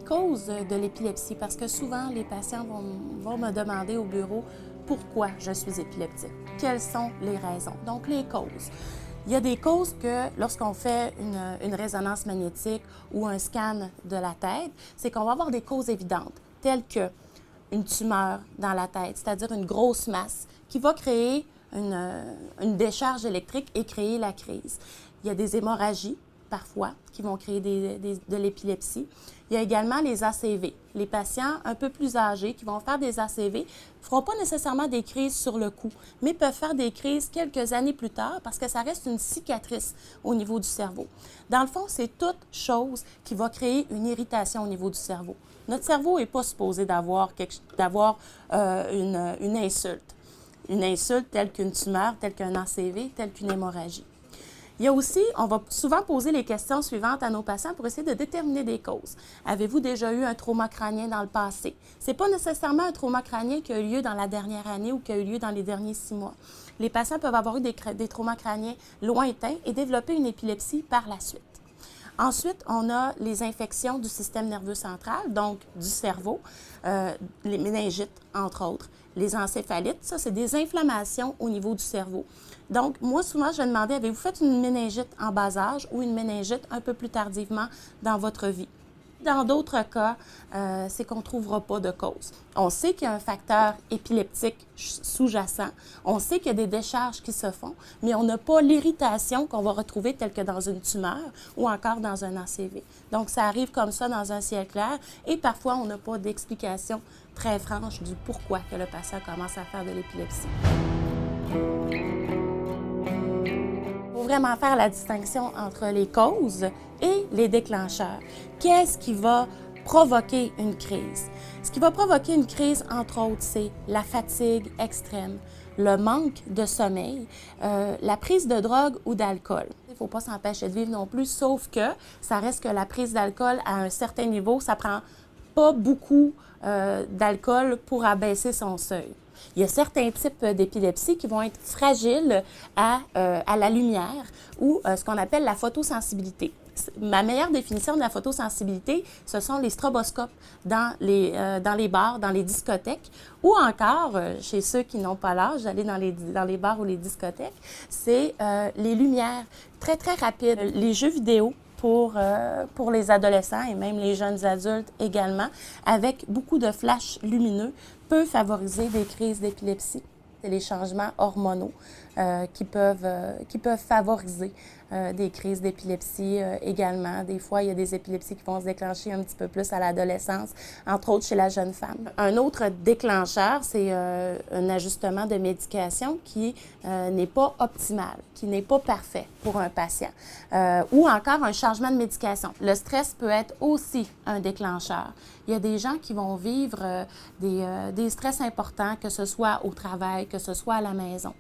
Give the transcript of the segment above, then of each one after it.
causes de l'épilepsie, parce que souvent les patients vont me demander au bureau pourquoi je suis épileptique, quelles sont les raisons. Donc les causes. Il y a des causes que lorsqu'on fait une résonance magnétique ou un scan de la tête, c'est qu'on va avoir des causes évidentes, telles que une tumeur dans la tête, c'est-à-dire une grosse masse qui va créer une décharge électrique et créer la crise. Il y a des hémorragies, parfois, qui vont créer de l'épilepsie. Il y a également les ACV. Les patients un peu plus âgés qui vont faire des ACV ne feront pas nécessairement des crises sur le coup, mais peuvent faire des crises quelques années plus tard parce que ça reste une cicatrice au niveau du cerveau. Dans le fond, c'est toute chose qui va créer une irritation au niveau du cerveau. Notre cerveau n'est pas supposé d'avoir une insulte. Une insulte telle qu'une tumeur, telle qu'un ACV, telle qu'une hémorragie. Il y a aussi, on va souvent poser les questions suivantes à nos patients pour essayer de déterminer des causes. Avez-vous déjà eu un trauma crânien dans le passé? Ce n'est pas nécessairement un trauma crânien qui a eu lieu dans la dernière année ou qui a eu lieu dans les derniers 6 mois. Les patients peuvent avoir eu des traumas crâniens lointains et développer une épilepsie par la suite. Ensuite, on a les infections du système nerveux central, donc du cerveau, les méningites, entre autres. Les encéphalites, ça, c'est des inflammations au niveau du cerveau. Donc, moi, souvent, je vais demander, avez-vous fait une méningite en bas âge ou une méningite un peu plus tardivement dans votre vie? Dans d'autres cas, c'est qu'on ne trouvera pas de cause. On sait qu'il y a un facteur épileptique sous-jacent, on sait qu'il y a des décharges qui se font, mais on n'a pas l'irritation qu'on va retrouver telle que dans une tumeur ou encore dans un ACV. Donc, ça arrive comme ça dans un ciel clair et parfois, on n'a pas d'explication très franche du pourquoi que le patient commence à faire de l'épilepsie. Il faut vraiment faire la distinction entre les causes et les déclencheurs. Qu'est-ce qui va provoquer une crise? Ce qui va provoquer une crise, entre autres, c'est la fatigue extrême, le manque de sommeil, la prise de drogue ou d'alcool. Il ne faut pas s'empêcher de vivre non plus, sauf que ça reste que la prise d'alcool à un certain niveau, ça prend pas beaucoup d'alcool pour abaisser son seuil. Il y a certains types d'épilepsie qui vont être fragiles à la lumière ou ce qu'on appelle la photosensibilité. Ma meilleure définition de la photosensibilité, ce sont les stroboscopes dans les bars, dans les discothèques, ou encore, chez ceux qui n'ont pas l'âge d'aller dans les bars ou les discothèques, c'est les lumières très, très rapides, les jeux vidéo pour les adolescents et même les jeunes adultes également, avec beaucoup de flashs lumineux, peut favoriser des crises d'épilepsie. C'est les changements hormonaux qui peuvent favoriser des crises d'épilepsie également. Des fois, il y a des épilepsies qui vont se déclencher un petit peu plus à l'adolescence, entre autres chez la jeune femme. Un autre déclencheur, c'est un ajustement de médication qui n'est pas optimal, qui n'est pas parfait pour un patient, ou encore un changement de médication. Le stress peut être aussi un déclencheur. Il y a des gens qui vont vivre des stress importants, que ce soit au travail, que ce soit à la maison.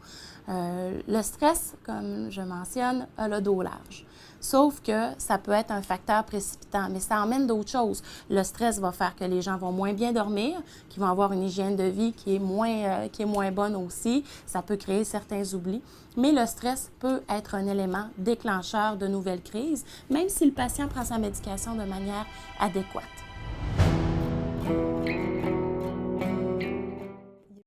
Le stress, comme je mentionne, a le dos large. Sauf que ça peut être un facteur précipitant, mais ça emmène d'autres choses. Le stress va faire que les gens vont moins bien dormir, qu'ils vont avoir une hygiène de vie qui est moins bonne aussi. Ça peut créer certains oublis. Mais le stress peut être un élément déclencheur de nouvelles crises, même si le patient prend sa médication de manière adéquate.